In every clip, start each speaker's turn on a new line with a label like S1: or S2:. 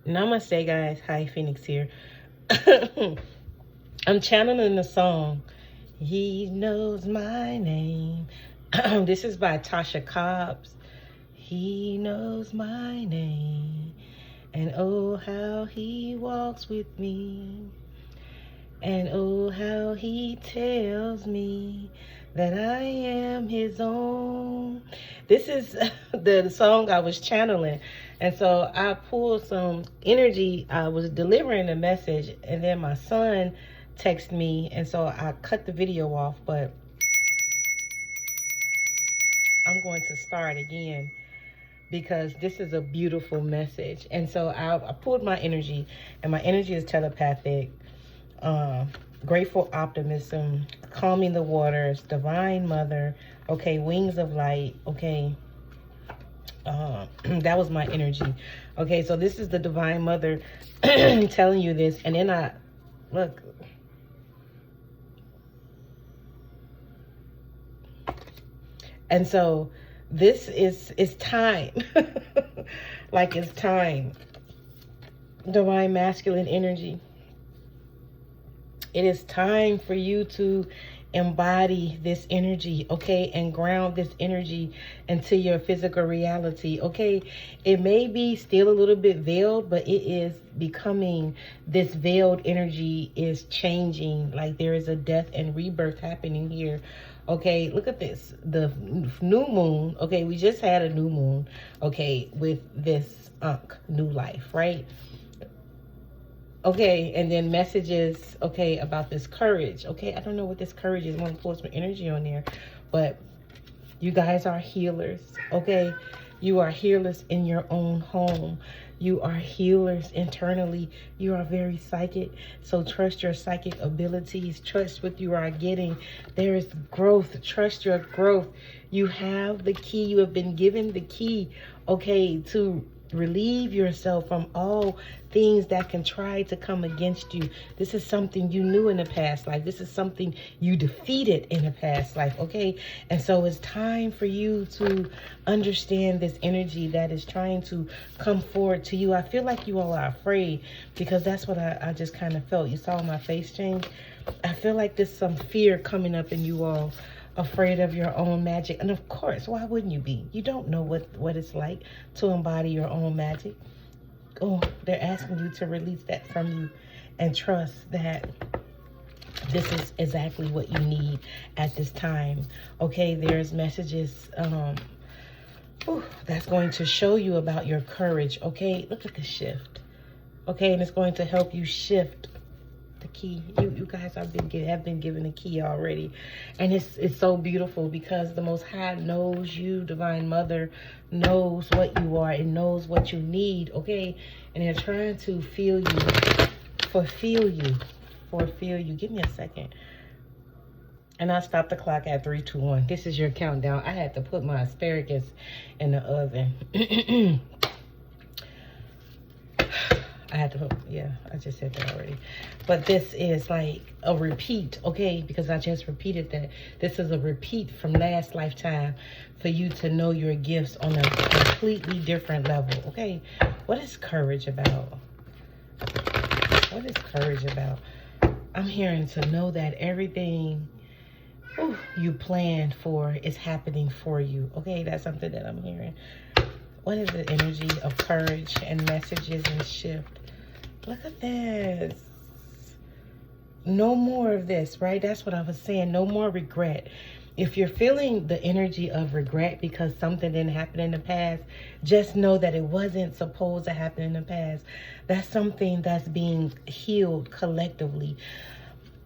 S1: Namaste, guys. Hi, Phoenix here. I'm channeling the song, He Knows My Name. This is by Tasha Cobbs. He knows my name, and oh, how he walks with me, and oh, how he tells me that I am his own. This is the song I was channeling. And so I pulled some energy. I was delivering a message, and then my son texted me. And so I cut the video off, but I'm going to start again because this is a beautiful message. And so I pulled my energy, and my energy is telepathic. uh, Grateful optimism, calming the waters, divine mother, okay, wings of light, okay. That was my energy. Okay, so this is the divine mother telling you this, and then I look, and so this is it's time. Like, it's time. Divine masculine energy, it is time for you to embody this energy, okay, and ground this energy into your physical reality, okay. It may be still a little bit veiled, but it is becoming, this veiled energy is changing. Like, there is a death and rebirth happening here, okay. Look at this, the new moon, okay. We just had a new moon, okay, with this new life, right? Okay, and then messages, okay, about this courage. Okay, I don't know what this courage is. I'm going to pull some energy on there. But you guys are healers, okay? You are healers in your own home. You are healers internally. You are very psychic. So trust your psychic abilities. Trust what you are getting. There is growth. Trust your growth. You have the key. You have been given the key, okay, to relieve yourself from all things that can try to come against you. This is something you knew in the past life. This is something you defeated in the past life, okay? And so it's time for you to understand this energy that is trying to come forward to you. I feel like you all are afraid, because that's what I just kind of felt. You saw my face change. I feel like there's some fear coming up in you all, afraid of your own magic. And of course, why wouldn't you be? You don't know what it's like to embody your own magic. Oh, they're asking you to release that from you and trust that this is exactly what you need at this time. Okay, there's messages that's going to show you about your courage. Okay, look at the shift. Okay, and it's going to help you shift the key. You guys have been given a key already, and it's so beautiful, because the Most High knows you. Divine Mother knows what you are and knows what you need, okay. And they're trying to feel you, fulfill you, give me a second, and I stopped the clock at 3, 2, 1. This is your countdown. I had to put my asparagus in the oven. I had to put, yeah, I just said that already. But this is like a repeat, okay? Because I just repeated that. This is a repeat from last lifetime for you to know your gifts on a completely different level, okay? What is courage about? What is courage about? I'm hearing to know that everything you planned for is happening for you, okay? That's something that I'm hearing. What is the energy of courage and messages and shift? Look at this. No more of this, right? That's what I was saying. No more regret. If you're feeling the energy of regret because something didn't happen in the past, just know that it wasn't supposed to happen in the past. That's something that's being healed collectively.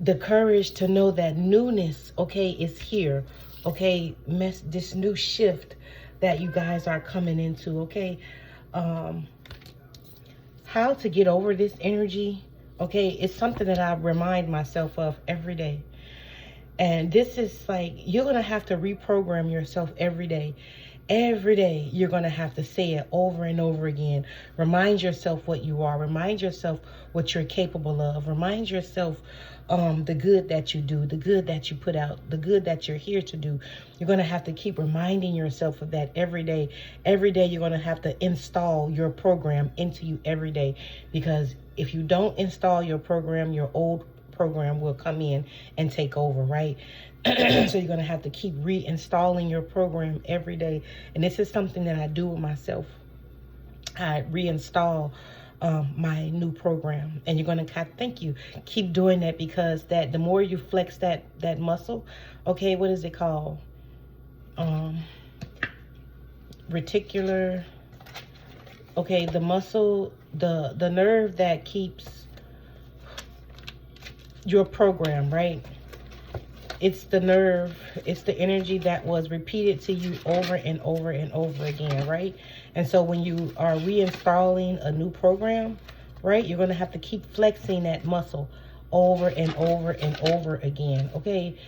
S1: The courage to know that newness, okay, is here. Okay, this new shift that you guys are coming into, okay. How to get over this energy, okay, it's something that I remind myself of every day. And this is like, you're gonna have to reprogram yourself every day. Every day, you're going to have to say it over and over again. Remind yourself what you are. Remind yourself what you're capable of. Remind yourself the good that you do, the good that you put out, the good that you're here to do. You're going to have to keep reminding yourself of that every day. Every day, you're going to have to install your program into you every day. Because if you don't install your program, your old program will come in and take over, right? So you're going to have to keep reinstalling your program every day. And this is something that I do with myself. I reinstall my new program. And you're going to thank you. Keep doing that, because the more you flex that muscle, okay, what is it called? Reticular. Okay, the muscle, the nerve that keeps your program, right? It's the nerve, it's the energy that was repeated to you over and over and over again, right? And so when you are reinstalling a new program, right, you're going to have to keep flexing that muscle over and over and over again, okay?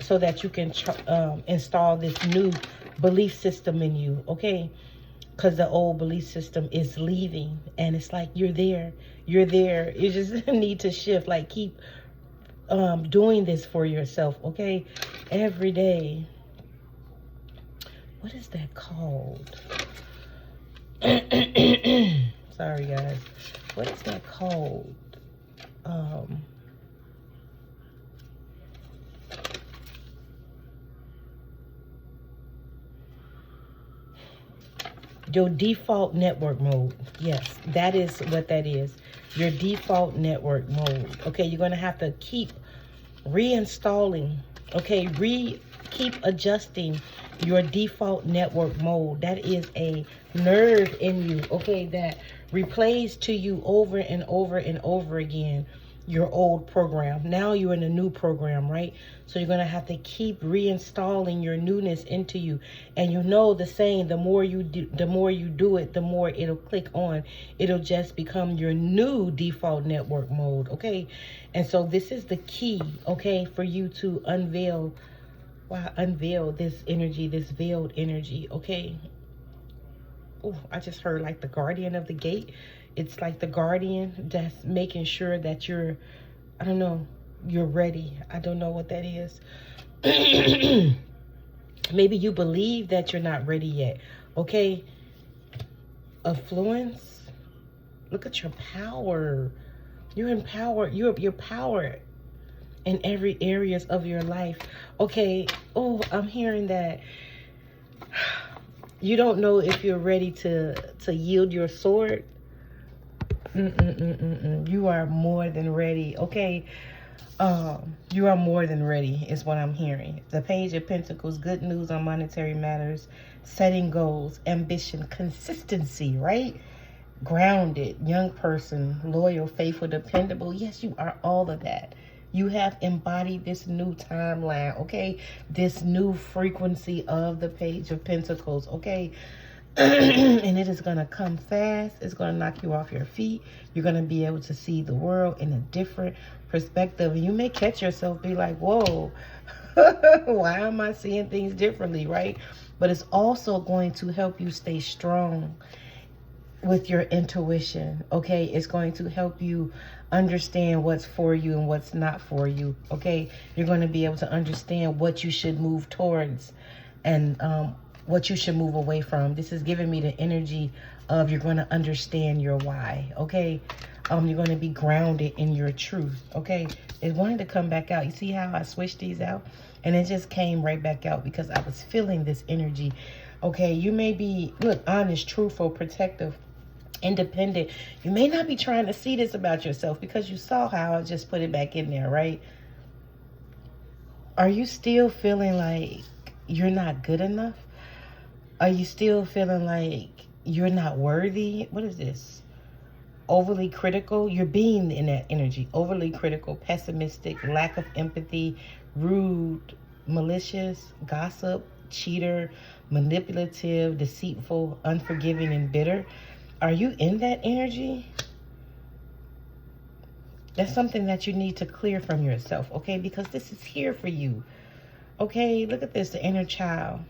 S1: So that you can install this new belief system in you, okay? Because the old belief system is leaving, and it's like you're there. You just need to shift, like keep doing this for yourself, okay? Every day. What is that called? Sorry, guys. What is that called? Your default network mode. Yes, that is what that is. Your default network mode. Okay, you're going to have to keep reinstalling. Okay, keep adjusting your default network mode. That is a nerve in you, okay, that replays to you over and over and over again your old program. Now you're in a new program, right? So you're going to have to keep reinstalling your newness into you. And you know the saying, the more you do it, the more it'll click on. It'll just become your new default network mode, okay? And so this is the key, okay, for you to unveil this energy, this veiled energy, okay? Oh, I just heard like the guardian of the gate. It's like the guardian that's making sure that you're, I don't know, you're ready. I don't know what that is. Maybe you believe that you're not ready yet, okay? Affluence. Look at your power. You're empowered. You're powered in every areas of your life. Okay. Oh, I'm hearing that. You don't know if you're ready to yield your sword. You are more than ready, okay? You are more than ready is what I'm hearing. The Page of Pentacles, good news on monetary matters, setting goals, ambition, consistency, right? Grounded, young person, loyal, faithful, dependable. Yes, you are all of that. You have embodied this new timeline, okay? This new frequency of the Page of Pentacles, okay? And it is going to come fast. It's going to knock you off your feet. You're going to be able to see the world in a different perspective. And you may catch yourself be like, whoa, why am I seeing things differently, right? But it's also going to help you stay strong with your intuition, okay? It's going to help you understand what's for you and what's not for you, okay? You're going to be able to understand what you should move towards and what you should move away from. This is giving me the energy of you're going to understand your why, okay? You're going to be grounded in your truth, okay? It wanted to come back out. You see how I switched these out? And it just came right back out because I was feeling this energy, okay? You may be, look, honest, truthful, protective, independent. You may not be trying to see this about yourself because you saw how I just put it back in there, right? Are you still feeling like you're not good enough? Are you still feeling like you're not worthy? What is this? Overly critical? You're being in that energy. Overly critical, pessimistic, lack of empathy, rude, malicious, gossip, cheater, manipulative, deceitful, unforgiving, and bitter. Are you in that energy? That's something that you need to clear from yourself, okay? Because this is here for you, okay? Look at this, the inner child.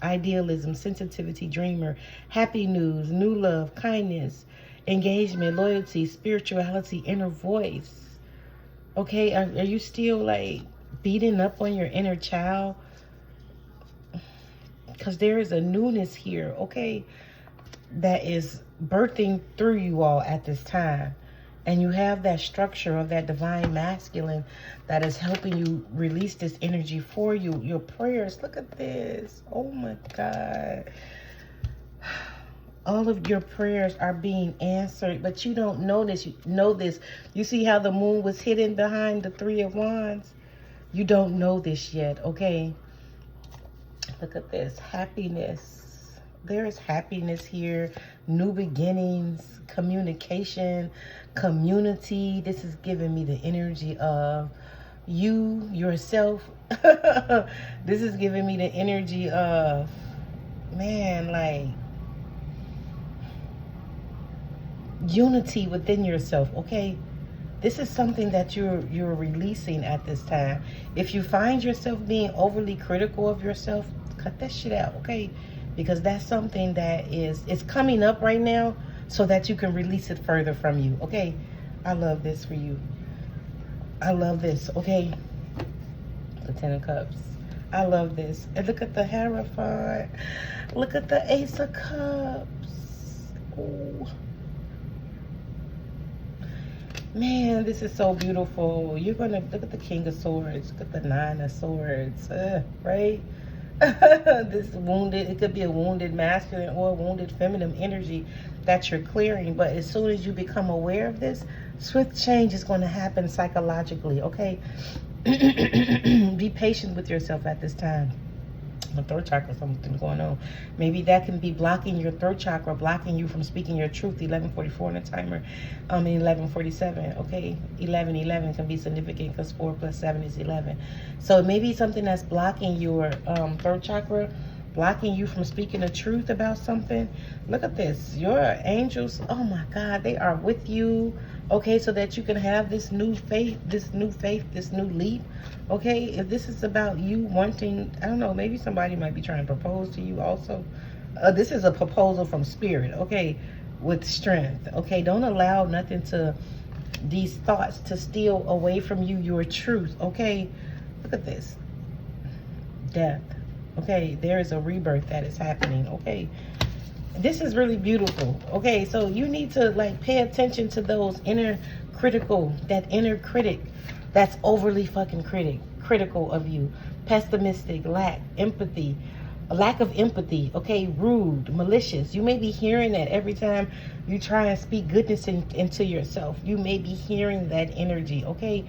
S1: Idealism, sensitivity, dreamer, happy news, new love, kindness, engagement, loyalty, spirituality, inner voice. Okay, are you still like beating up on your inner child? Because there is a newness here, okay, that is birthing through you all at this time. And you have that structure of that divine masculine that is helping you release this energy for you. Your prayers, look at this. Oh my God. All of your prayers are being answered, but you don't know this. You know this. You see how the moon was hidden behind the Three of Wands? You don't know this yet, okay? Look at this. Happiness. There is happiness here. New beginnings, communication, community. This is giving me the energy of you, yourself. This is giving me the energy of, man, like, unity within yourself, okay? This is something that you're releasing at this time. If you find yourself being overly critical of yourself, cut that shit out, okay? Because that's something that it's coming up right now so that you can release it further from you, okay? I love this for you. I love this, okay? The Ten of Cups. I love this. And look at the Hierophant. Look at the Ace of Cups. Ooh. Man, this is so beautiful. You're going to look at the King of Swords. Look at the Nine of Swords, right? This wounded, it could be a wounded masculine or a wounded feminine energy that you're clearing. But as soon as you become aware of this, swift change is going to happen psychologically, okay? Be patient with yourself at this time. The throat chakra, something going on. Maybe that can be blocking your throat chakra, blocking you from speaking your truth. 11:44 on the timer. 11:47. Okay, 11:11 can be significant because 4 + 7 is 11. So it may be something that's blocking your throat chakra, blocking you from speaking the truth about something. Look at this. Your angels, oh my God, they are with you. Okay, so that you can have this new faith, this new leap. Okay, if this is about you wanting, I don't know, maybe somebody might be trying to propose to you also. This is a proposal from spirit, okay, with strength. Okay, don't allow nothing to, these thoughts to steal away from you your truth, okay? Look at this. Death. Okay, there is a rebirth that is happening, okay? This is really beautiful, okay? So you need to like pay attention to those inner critical, that inner critic that's overly fucking critical of you, pessimistic, lack of empathy, okay, rude, malicious. You may be hearing that every time you try and speak goodness into yourself. You may be hearing that energy, okay?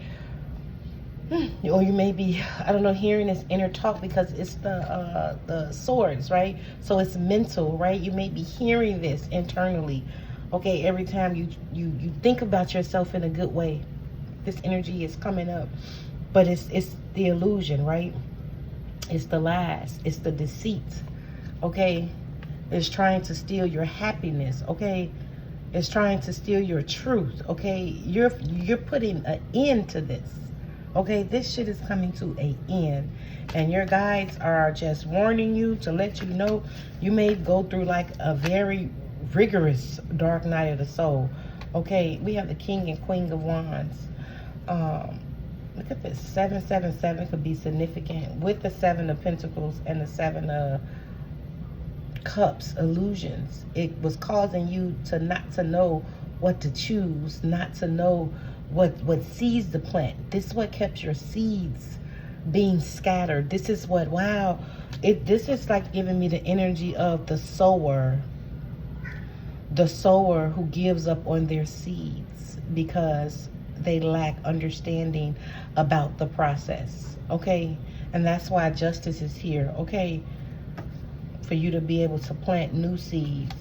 S1: Or you may be, I don't know, hearing this inner talk because it's the swords, right? So it's mental, right? You may be hearing this internally, okay? Every time you think about yourself in a good way, this energy is coming up. But it's the illusion, right? It's the lies. It's the deceit, okay? It's trying to steal your happiness, okay? It's trying to steal your truth, okay? You're putting an end to this. Okay, this shit is coming to an end. And your guides are just warning you to let you know you may go through like a very rigorous dark night of the soul. Okay, we have the King and Queen of Wands. Look at this. 777 could be significant with the 7 of Pentacles and the 7 of Cups. Illusions. It was causing you to not to know what to choose, not to know what seeds to plant. This is what kept your seeds being scattered. This is what, wow, this is like giving me the energy of the sower who gives up on their seeds because they lack understanding about the process, okay? And that's why justice is here, okay? For you to be able to plant new seeds.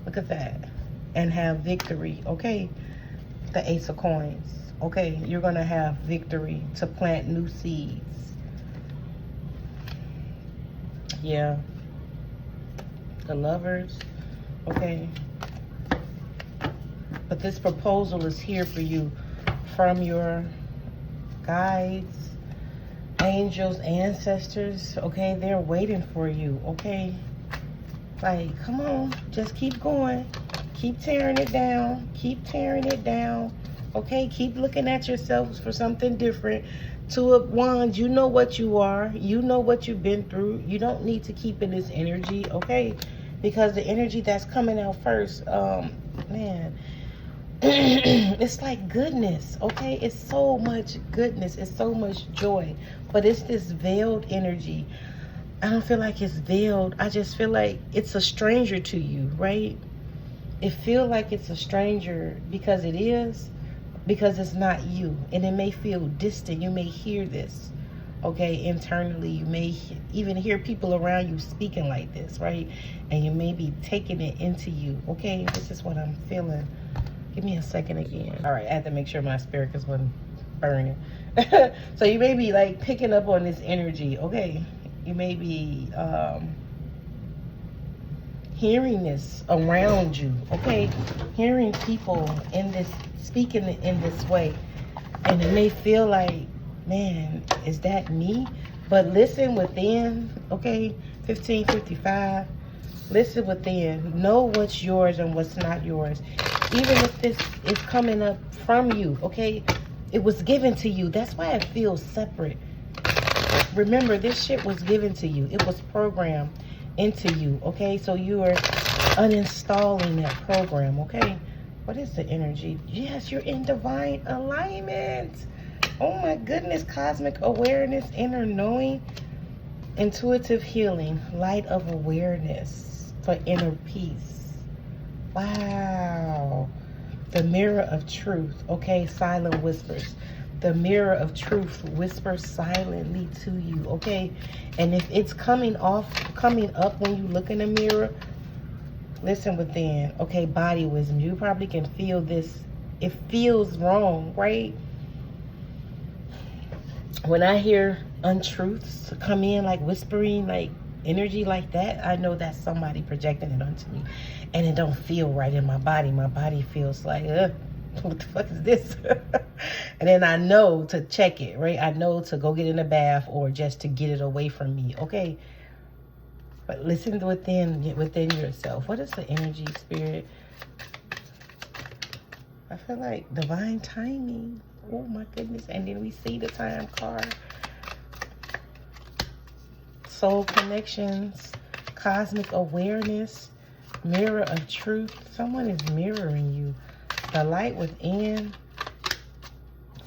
S1: Look at that. And have victory, okay? The Ace of Coins, okay? You're gonna have victory to plant new seeds. Yeah. The Lovers, okay? But this proposal is here for you from your guides angels, ancestors, okay, they're waiting for you, okay? Like, come on, just keep going. Keep tearing it down. Keep tearing it down. Okay, keep looking at yourselves for something different. Two of Wands, you know what you are. You know what you've been through. You don't need to keep in this energy, okay? Because the energy that's coming out first, man, it's like goodness, okay? It's so much goodness. It's so much joy. But it's this veiled energy. I don't feel like it's veiled. I just feel like it's a stranger to you, right? It feels like it's a stranger because it is, because it's not you. And it may feel distant. You may hear this, okay, internally. You may even hear people around you speaking like this, right? And you may be taking it into you, okay? This is what I'm feeling. Give me a second again. All right, I have to make sure my asparagus wasn't burning. So you may be like picking up on this energy, okay? You may be hearing this around you, okay? Hearing people in this, speaking in this way. And it may feel like, man, is that me? But listen within, okay? 1555. Listen within. Know what's yours and what's not yours. Even if this is coming up from you, okay? It was given to you. That's why it feels separate. Remember, this shit was given to you. It was programmed into you, okay? So you are uninstalling that program, okay? What is the energy? Yes, you're in divine alignment. Oh my goodness. Cosmic awareness, inner knowing, intuitive healing, light of awareness for inner peace. Wow. The mirror of truth, okay? Silent whispers. The mirror of truth whispers silently to you, okay? And if it's coming up when you look in the mirror, listen within, okay? Body wisdom. You probably can feel this. It feels wrong, right? When I hear untruths come in, like whispering, like energy like that, I know that's somebody projecting it onto me. And it don't feel right in my body. My body feels like, what the fuck is this? And then I know to check it, right? I know to go get in a bath or just to get it away from me, okay? But listen within yourself. What is the energy, spirit? I feel like divine timing. Oh my goodness. And then we see the time card. Soul connections, cosmic awareness, mirror of truth. Someone is mirroring you. The light within,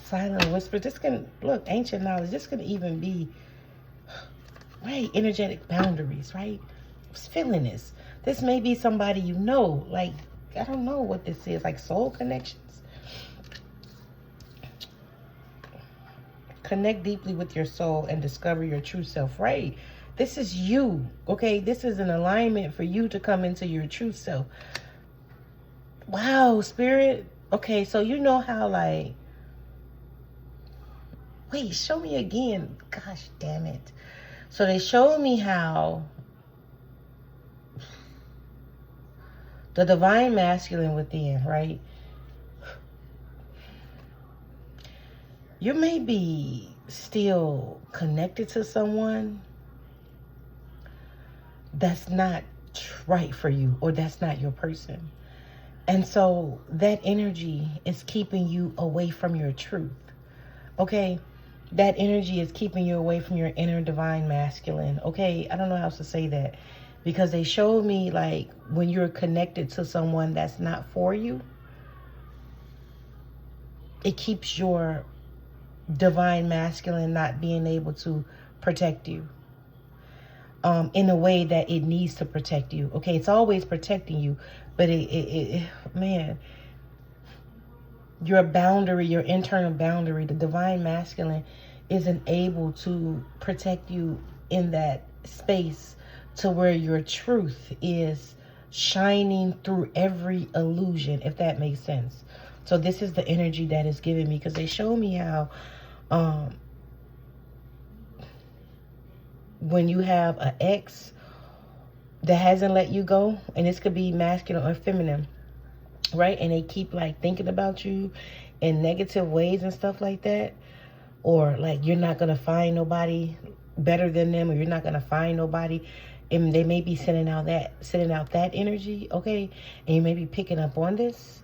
S1: silent whisper. This can, look, ancient knowledge. This could even be, right, energetic boundaries, right? I was feeling this. This may be somebody you know, like, I don't know what this is, like soul connections. Connect deeply with your soul and discover your true self, right? This is you, okay? This is an alignment for you to come into your true self. Wow, spirit. Okay, so you know how, like, wait, show me again. Gosh, damn it. So they showed me how the divine masculine within, right? You may be still connected to someone that's not right for you, or that's not your person. And so that energy is keeping you away from your truth, okay? That energy is keeping you away from your inner divine masculine, okay? I don't know how else to say that, because they showed me, like, when you're connected to someone that's not for you, it keeps your divine masculine not being able to protect you in a way that it needs to protect you, okay? It's always protecting you, but man, your boundary, your internal boundary, the divine masculine isn't able to protect you in that space to where your truth is shining through every illusion, if that makes sense. So this is the energy that is giving me, because they show me how when you have an ex that hasn't let you go, and this could be masculine or feminine, right? And they keep like thinking about you in negative ways and stuff like that. or like you're not gonna find nobody better than them, or you're not gonna find nobody, and they may be sending out that energy, okay? And you may be picking up on this,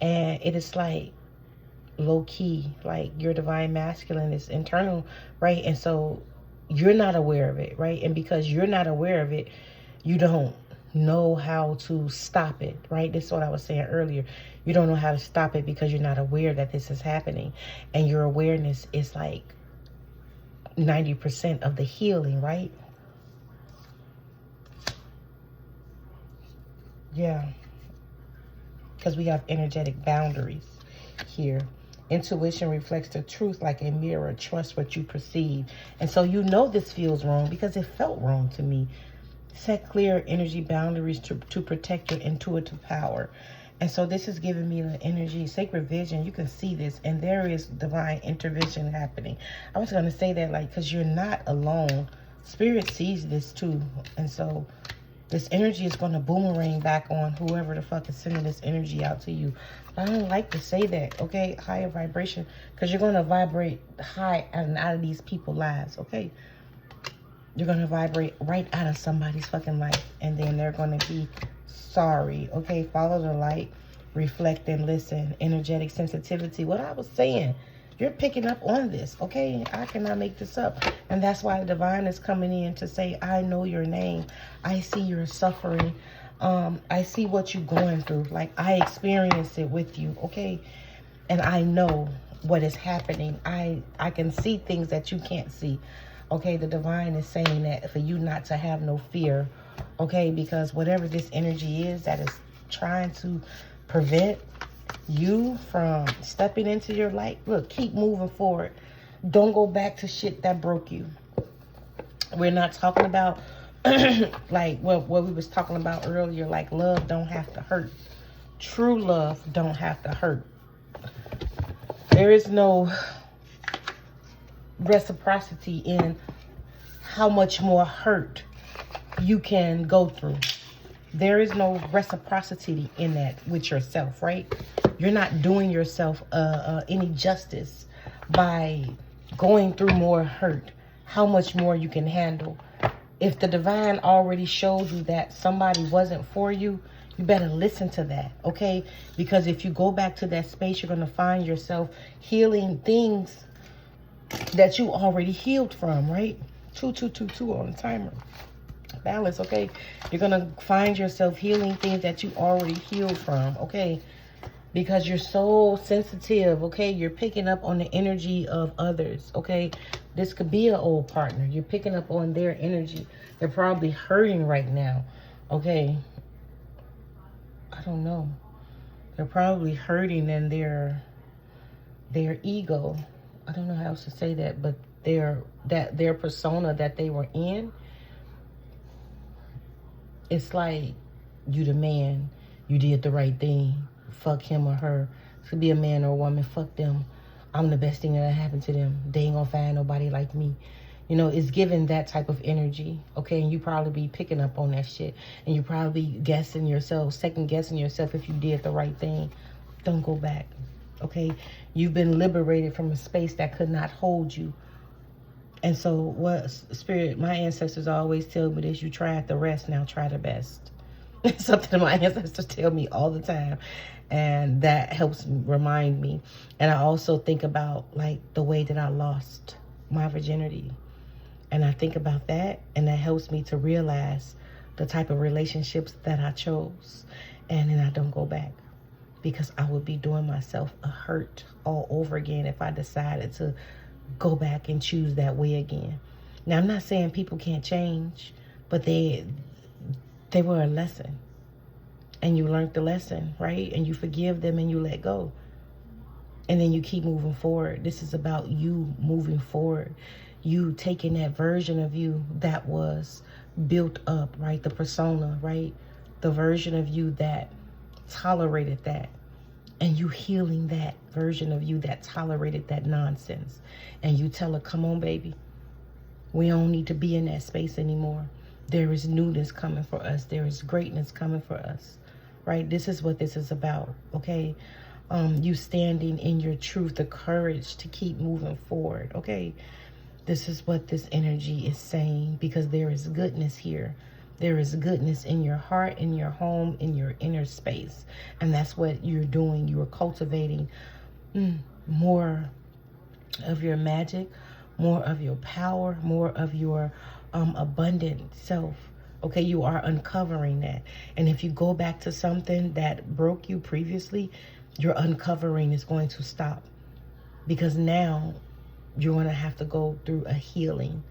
S1: and it is like low key, like your divine masculine is internal, right? And so you're not aware of it, right? And because you're not aware of it, you don't know how to stop it, right? This is what I was saying earlier. You don't know how to stop it because you're not aware that this is happening. And your awareness is like 90% of the healing, right? Yeah. Because we have energetic boundaries here. Intuition reflects the truth like a mirror. Trust what you perceive. And so you know this feels wrong because it felt wrong to me. Set clear energy boundaries to protect your intuitive power. And so this is giving me the energy, sacred vision. You can see this, and there is divine intervention happening. I was going to say that, like, because you're not alone. Spirit sees this too. And so this energy is going to boomerang back on whoever the fuck is sending this energy out to you. But I don't like to say that, okay? Higher vibration, because you're going to vibrate high and out of these people's lives, okay? You're going to vibrate right out of somebody's fucking life. And then they're going to be sorry, okay? Follow the light, reflect and listen. Energetic sensitivity. What I was saying, you're picking up on this, okay? I cannot make this up. And that's why the divine is coming in to say, I know your name. I see your suffering. I see what you're going through. Like, I experience it with you, okay? And I know what is happening. I can see things that you can't see. Okay, the divine is saying that for you not to have no fear, okay, because whatever this energy is that is trying to prevent you from stepping into your light, look, keep moving forward. Don't go back to shit that broke you. We're not talking about like what we was talking about earlier, like love don't have to hurt. True love don't have to hurt. There is no reciprocity in how much more hurt you can go through. There is no reciprocity in that with yourself, right? You're not doing yourself any justice by going through more hurt. How much more you can handle. If the divine already showed you that somebody wasn't for you, you better listen to that, okay? Because if you go back to that space, you're going to find yourself healing things that you already healed from, right? 2222 on the timer. Balance, okay? You're going to find yourself healing things that you already healed from, okay? Because you're so sensitive, okay? You're picking up on the energy of others, okay? This could be an old partner. You're picking up on their energy. They're probably hurting right now, okay? I don't know. They're probably hurting in their ego. I don't know how else to say that, but their persona that they were in, it's like you the man, you did the right thing. Fuck him or her. It could be a man or a woman. Fuck them. I'm the best thing that happened to them. They ain't gonna find nobody like me. You know, it's giving that type of energy, okay? And you probably be picking up on that shit. And you probably guessing yourself, second guessing yourself if you did the right thing. Don't go back, okay? You've been liberated from a space that could not hold you. And so what spirit, my ancestors always tell me this, you tried the rest, now try the best. It's something that my ancestors tell me all the time. And that helps remind me. And I also think about like the way that I lost my virginity. And I think about that, and that helps me to realize the type of relationships that I chose. And then I don't go back, because I would be doing myself a hurt all over again if I decided to go back and choose that way again. Now, I'm not saying people can't change, but they were a lesson. And you learned the lesson, right? And you forgive them and you let go. And then you keep moving forward. This is about you moving forward. You taking that version of you that was built up, right? The persona, right? The version of you that tolerated that. And you healing that version of you that tolerated that nonsense. And you tell her, come on, baby. We don't need to be in that space anymore. There is newness coming for us. There is greatness coming for us, right? This is what this is about, okay? you standing in your truth, the courage to keep moving forward, okay? This is what this energy is saying, because there is goodness here. There is goodness in your heart, in your home, in your inner space. And that's what you're doing. You are cultivating more of your magic, more of your power, more of your abundant self. Okay, you are uncovering that. And if you go back to something that broke you previously, your uncovering is going to stop. Because now you're going to have to go through a healing,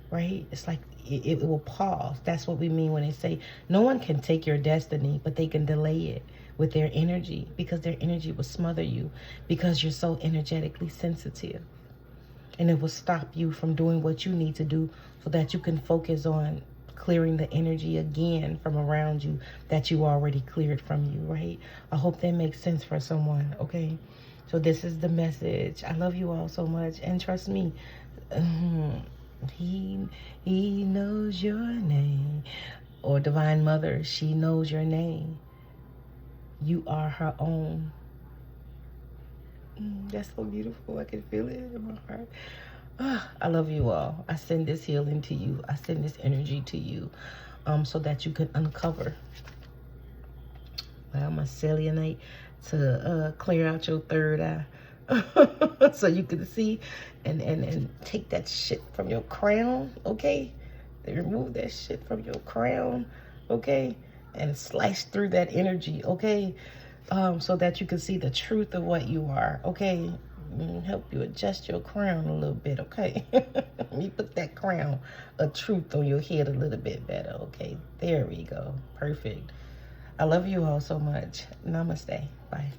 S1: right? It's like it will pause. That's what we mean when they say no one can take your destiny, but they can delay it with their energy, because their energy will smother you because you're so energetically sensitive. And it will stop you from doing what you need to do so that you can focus on clearing the energy again from around you that you already cleared from you, right? I hope that makes sense for someone, okay? So this is the message. I love you all so much. And trust me, he knows your name. Or Divine Mother, she knows your name. You are her own. That's so beautiful. I can feel it in my heart. I love you all. I send this healing to you. I send this energy to you so that you can uncover. Allow my selenite to clear out your third eye so you can see and take that shit from your crown, okay? They remove that shit from your crown, okay? And slice through that energy, okay? So that you can see the truth of what you are, okay? Help you adjust your crown a little bit, okay? You put that crown of truth on your head a little bit better, okay? There we go. Perfect. I love you all so much. Namaste. Bye.